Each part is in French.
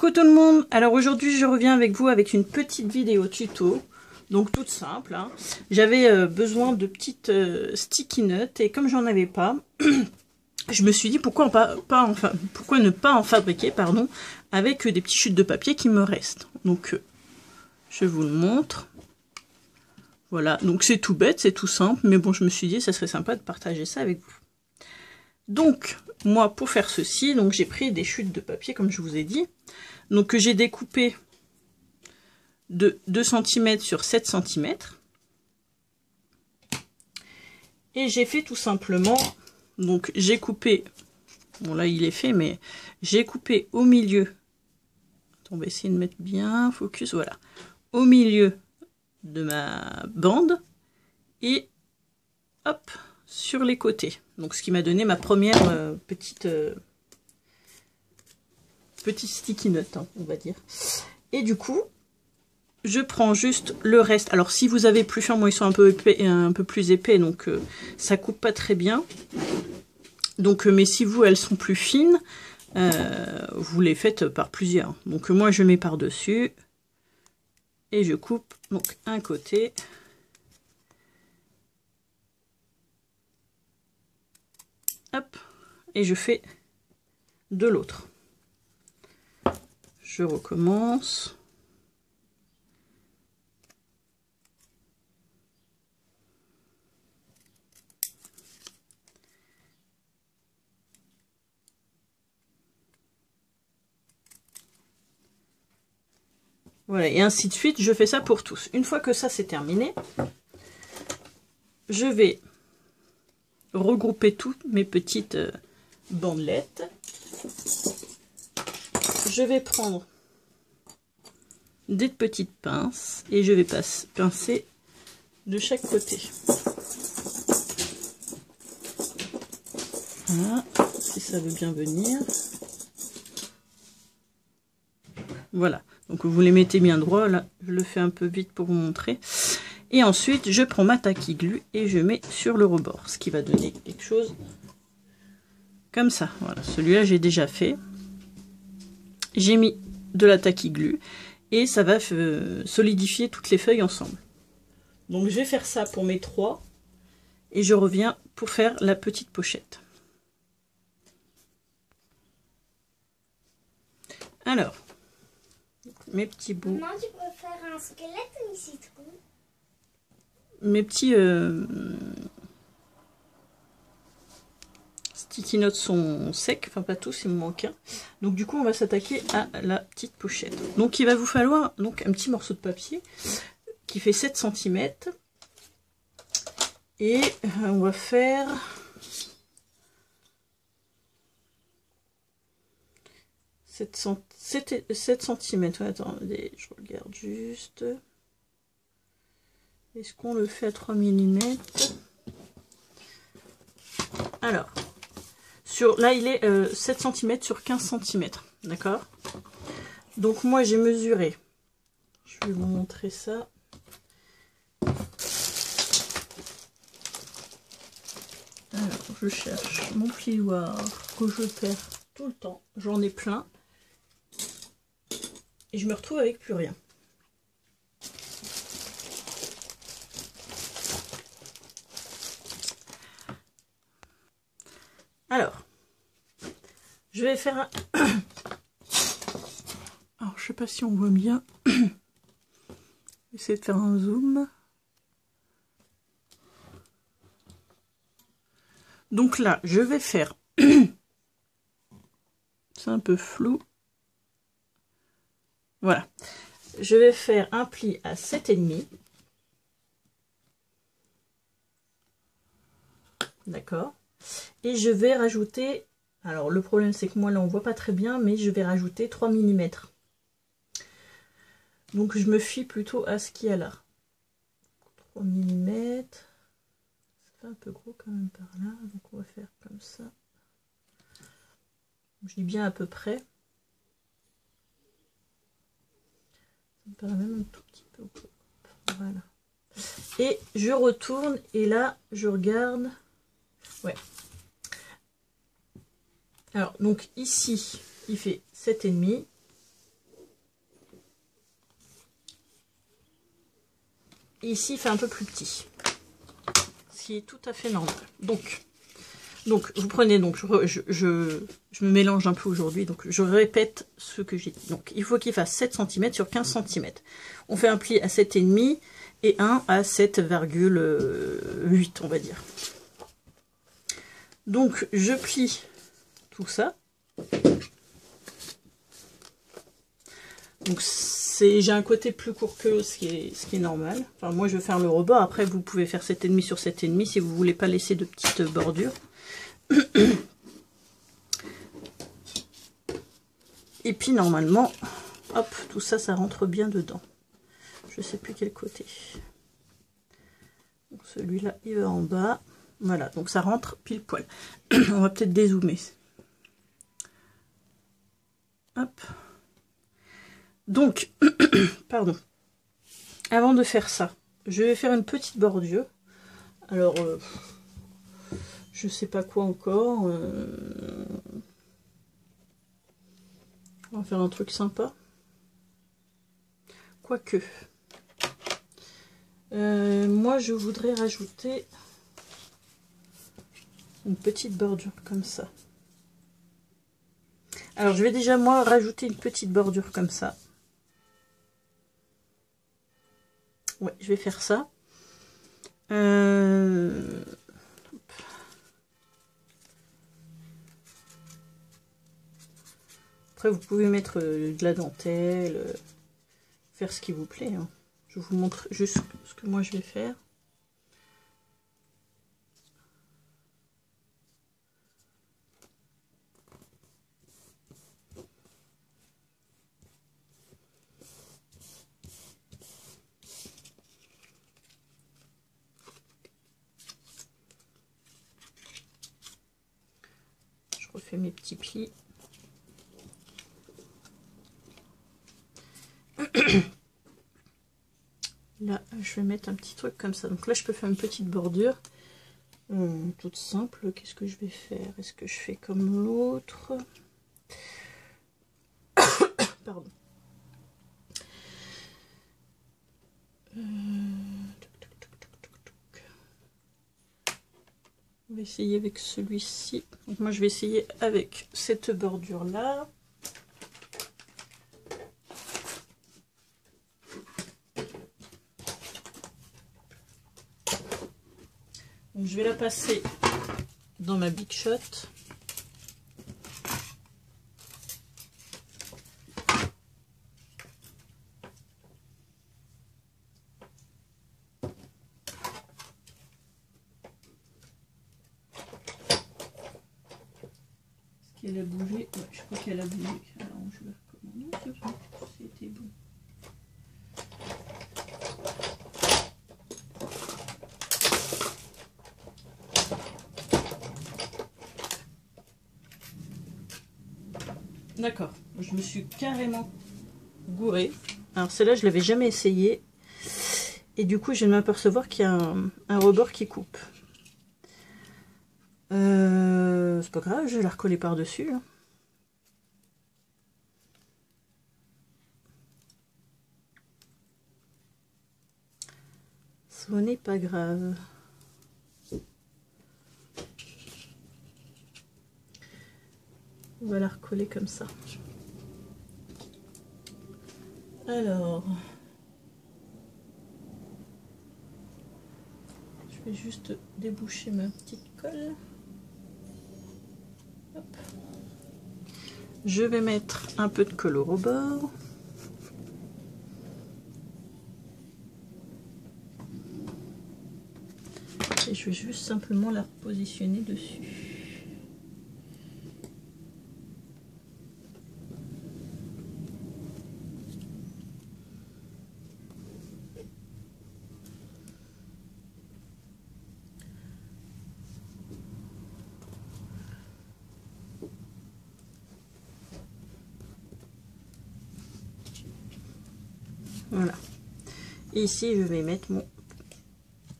Coucou tout le monde. Alors aujourd'hui je reviens avec vous avec une petite vidéo tuto. Donc toute simple. Hein. J'avais besoin de petites sticky notes et comme j'en avais pas, je me suis dit pourquoi ne pas en fabriquer pardon, avec des petites chutes de papier qui me restent. Donc je vous le montre. Voilà, donc c'est tout bête, c'est tout simple, mais bon je me suis dit ça serait sympa de partager ça avec vous. Donc moi pour faire ceci, donc j'ai pris des chutes de papier comme je vous ai dit, donc que j'ai découpé de 2 cm sur 7 cm. Et j'ai fait tout simplement, donc j'ai coupé, bon là il est fait, mais j'ai coupé au milieu, on va essayer de mettre bien focus, voilà, au milieu de ma bande et hop sur les côtés, donc ce qui m'a donné ma première petite sticky note, hein, on va dire. Et du coup je prends juste le reste. Alors si vous avez plus fin, moi ils sont un peu épais, un peu plus épais, donc ça coupe pas très bien. Donc mais si vous elles sont plus fines, vous les faites par plusieurs. Donc moi je mets par dessus et je coupe donc un côté. Hop, et je fais de l'autre. Je recommence. Voilà, et ainsi de suite, je fais ça pour tous. Une fois que ça c'est terminé, je vais regrouper toutes mes petites bandelettes. Je vais prendre des petites pinces et je vais pincer de chaque côté. Voilà, si ça veut bien venir. Voilà, donc vous les mettez bien droit, là je le fais un peu vite pour vous montrer. Et ensuite je prends ma tacky glue et je mets sur le rebord, ce qui va donner quelque chose comme ça. Voilà, celui-là j'ai déjà fait. J'ai mis de la tacky glue et ça va solidifier toutes les feuilles ensemble. Donc je vais faire ça pour mes 3 et je reviens pour faire la petite pochette. Alors, mes petits bouts. Maman, tu peux faire un squelette ou une citrouille? Mes petits sticky notes sont secs, enfin pas tous, il me manque un. Donc du coup on va s'attaquer à la petite pochette. Donc il va vous falloir donc un petit morceau de papier qui fait 7 cm. Et on va faire 7 cm. Attendez, je regarde juste. Est-ce qu'on le fait à 3 mm? Alors, là il est 7 cm sur 15 cm. D'accord? Donc moi j'ai mesuré. Je vais vous montrer ça. Alors, je cherche mon plioir que je perds tout le temps. J'en ai plein. Et je me retrouve avec plus rien. Alors, je vais faire un... Alors, je sais pas si on voit bien. Essayer de faire un zoom. Donc là, je vais faire... C'est un peu flou. Voilà. Je vais faire un pli à 7,5. D'accord. Et je vais rajouter... Alors, le problème, c'est que moi, là, on voit pas très bien, mais je vais rajouter 3 mm. Donc, je me fie plutôt à ce qu'il y a là. 3 mm. Ça fait un peu gros quand même par là. Donc, on va faire comme ça. Je dis bien à peu près. Ça me paraît même un tout petit peu gros. Voilà. Et je retourne et là, je regarde. Ouais. Alors, donc ici, il fait 7,5. ici, il fait un peu plus petit. Ce qui est tout à fait normal. Donc vous prenez, donc je me mélange un peu aujourd'hui, donc je répète ce que j'ai dit. Donc il faut qu'il fasse 7 cm sur 15 cm. On fait un pli à 7,5 et un à 7,8, on va dire. Donc je plie tout ça. Donc j'ai un côté plus court que l'autre, ce qui est normal. Enfin moi je vais faire le rebord, après vous pouvez faire 7,5 sur 7,5 si vous voulez pas laisser de petites bordures. Et puis normalement, hop, tout ça, ça rentre bien dedans. Je sais plus quel côté. Celui-là, il va en bas. Voilà, donc ça rentre pile poil. On va peut-être dézoomer. Hop. Donc, pardon. Avant de faire ça, je vais faire une petite bordure. Alors, je sais pas quoi encore. On va faire un truc sympa. Quoique. Moi, je voudrais rajouter une petite bordure comme ça. Alors, je vais déjà, moi, rajouter une petite bordure comme ça. Ouais, je vais faire ça. Après, vous pouvez mettre de la dentelle, faire ce qui vous plaît. Hein. Je vous montre juste ce que moi je vais faire. Je refais mes petits plis. Là, je vais mettre un petit truc comme ça. Donc là, je peux faire une petite bordure. Toute simple. Qu'est-ce que je vais faire? Est-ce que je fais comme l'autre? Pardon. On va essayer avec celui-ci. Donc moi, je vais essayer avec cette bordure-là. Donc, je vais la passer dans ma Big Shot. Est-ce qu'elle a bougé? Ouais, je crois qu'elle a bougé. Alors, je vais recommander. C'est bon, c'était bon. D'accord, je me suis carrément gourée. Alors celle-là, je l'avais jamais essayé. Et du coup, je viens de m'apercevoir qu'il y a un rebord qui coupe. C'est pas grave, je vais la recoller par-dessus. Hein. Ce n'est pas grave. On va la recoller comme ça. Alors, je vais juste déboucher ma petite colle. Hop. Je vais mettre un peu de colle au rebord. Et je vais juste simplement la repositionner dessus. Voilà. Et ici, je vais mettre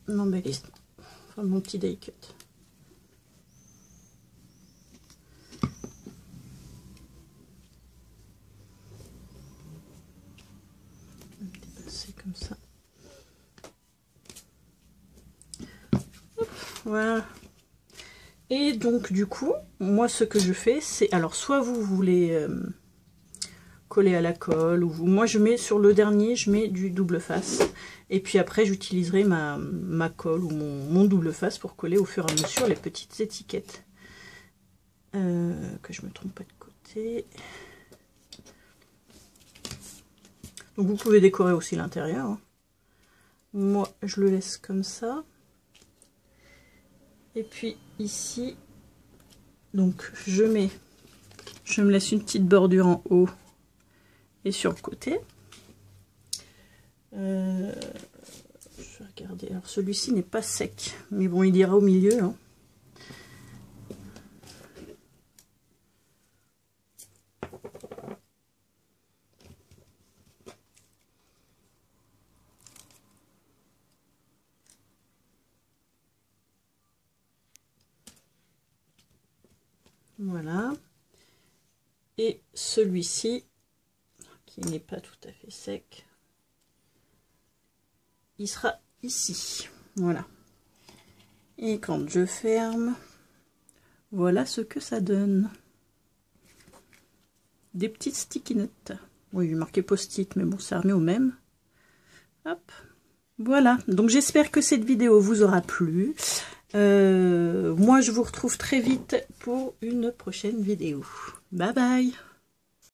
mon embellissement, enfin mon petit die cut. Dépasser comme ça. Voilà. Et donc du coup, moi ce que je fais, c'est... Alors soit vous voulez coller à la colle, ou moi je mets sur le dernier, je mets du double face. Et puis après j'utiliserai ma colle ou mon double face pour coller au fur et à mesure les petites étiquettes. Que je me trompe pas de côté. Donc vous pouvez décorer aussi l'intérieur. Hein. Moi je le laisse comme ça. Et puis ici, donc je me laisse une petite bordure en haut et sur le côté. Je vais regarder. Alors celui-ci n'est pas sec, mais bon, il ira au milieu. Hein. Voilà. Et celui-ci, qui n'est pas tout à fait sec, il sera ici. Voilà. Et quand je ferme, voilà ce que ça donne. Des petites sticky notes. Oui, il est marqué post-it, mais bon, ça remet au même. Hop. Voilà. Donc j'espère que cette vidéo vous aura plu. Moi, je vous retrouve très vite pour une prochaine vidéo. Bye bye!